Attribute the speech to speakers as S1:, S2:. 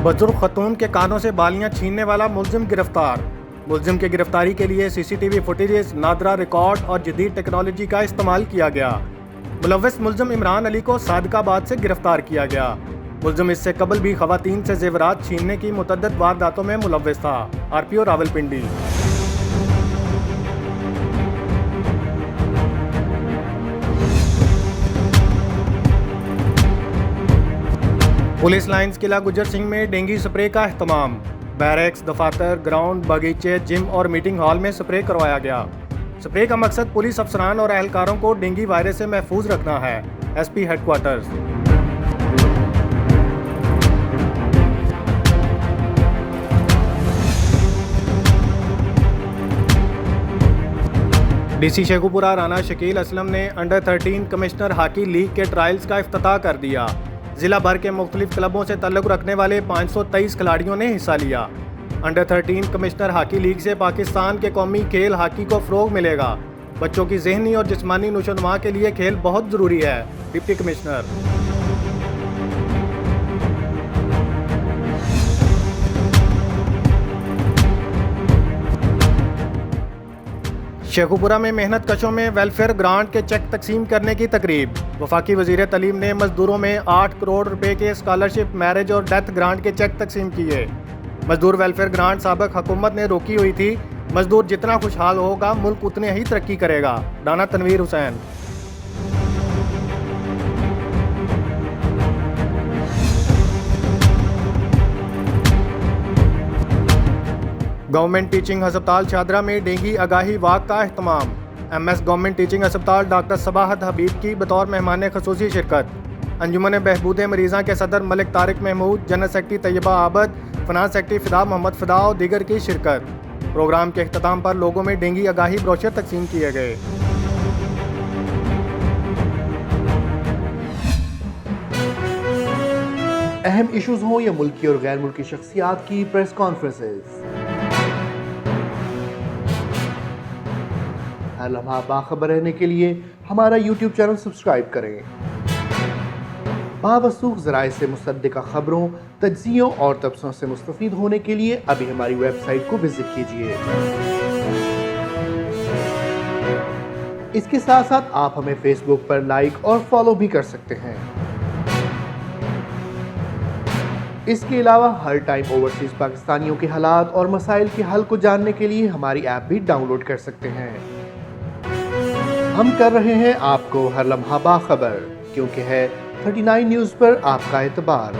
S1: बुजुर्ग खतून के कानों से बालियां छीनने वाला मुलजिम गिरफ्तार। मुलजिम की गिरफ्तारी के लिए सीसीटीवी फुटेजेस, नादरा रिकॉर्ड और जदीद टेक्नोलॉजी का इस्तेमाल किया गया। मुलव्वस मुलजिम इमरान अली को सादकाबाद से गिरफ्तार किया गया। मुलजिम इससे कबल भी खवातीन से जेवरात छीनने की मुतअद्दिद वारदातों में मुलव्वस था। RPO रावलपिंडी। पुलिस लाइन्स किला गुजर सिंह में डेंगू स्प्रे का एहतमाम। बैरक्स, दफातर, ग्राउंड, बगीचे, जिम और मीटिंग हॉल में स्प्रे करवाया गया। स्प्रे का मकसद पुलिस अफसरान और एहलकारों को डेंगू वायरस से महफूज रखना है। SP headquarters. DC Sheikhupura Rana Shakeel Aslam ने अंडर 13 कमिश्नर हॉकी लीग के ट्रायल्स का इफ्तिताह कर दिया। जिला भर के मुख्तलिफ क्लबों से ताल्लुक़ रखने वाले 523 खिलाड़ियों ने हिस्सा लिया। अंडर 13 कमिश्नर हॉकी लीग से पाकिस्तान के कौमी खेल हॉकी को फ़रोग़ मिलेगा। बच्चों की ज़हनी और जिस्मानी नशोनुमा के लिए खेल बहुत ज़रूरी है। Deputy commissioner. शेखुपुरा में मेहनत कशों में वेलफेयर ग्रांट के चेक तकसीम करने की तकरीब। वफाकी वज़ीर तालीम ने मजदूरों में 8 करोड़ रुपए के स्कॉलरशिप, मैरिज और डेथ ग्रांट के चेक तकसीम किए। मजदूर वेलफेयर ग्रांट साबिक़ हुकूमत ने रोकी हुई थी। मजदूर जितना खुशहाल होगा मुल्क उतने ही तरक्की करेगा। राना तनवीर हुसैन। गवर्नमेंट टीचिंग अस्पताल शादरा में डेंगू आगाही वाक का एहतमाम। MS गवर्नमेंट टीचिंग अस्पताल डॉक्टर सबाहत हबीब की बतौर मेहमान ख़ुसूसी शिरकत। अंजुमन बहबूद मरीज़ा के सदर Malik Tariq Mahmood, general secretary Tayyaba Abad, finance secretary Fida Mohammad Fida और दीगर की शिरकत। प्रोग्राम के अख्ताम पर लोगों में डेंगू आगाही ब्रोशर तकसीम किए गए।
S2: अहम इशूज़ हों या मुल्की और गैर मुल्की शख्सियात की प्रेस कॉन्फ्रेंसेस, हर लम्हा बाखबर रहने के लिए हमारा YouTube चैनल सब्सक्राइब करें। बावसूख ज़राए से मुसद्दिक़ा खबरों, तज्ज़ियों और तबसरों से मुस्तफ़ीद होने के लिए अभी हमारी वेबसाइट को विजिट कीजिए। इसके साथ साथ आप हमें फेसबुक पर लाइक और फॉलो भी कर सकते हैं। इसके अलावा हर टाइम ओवरसीज़ पाकिस्तानियों के हालात और मसाइल के हल को जानने के लिए हमारी ऐप भी डाउनलोड कर सकते हैं। हम कर रहे हैं आपको हर लम्हा बाखबर, क्योंकि है 39 न्यूज़ पर आपका एतबार।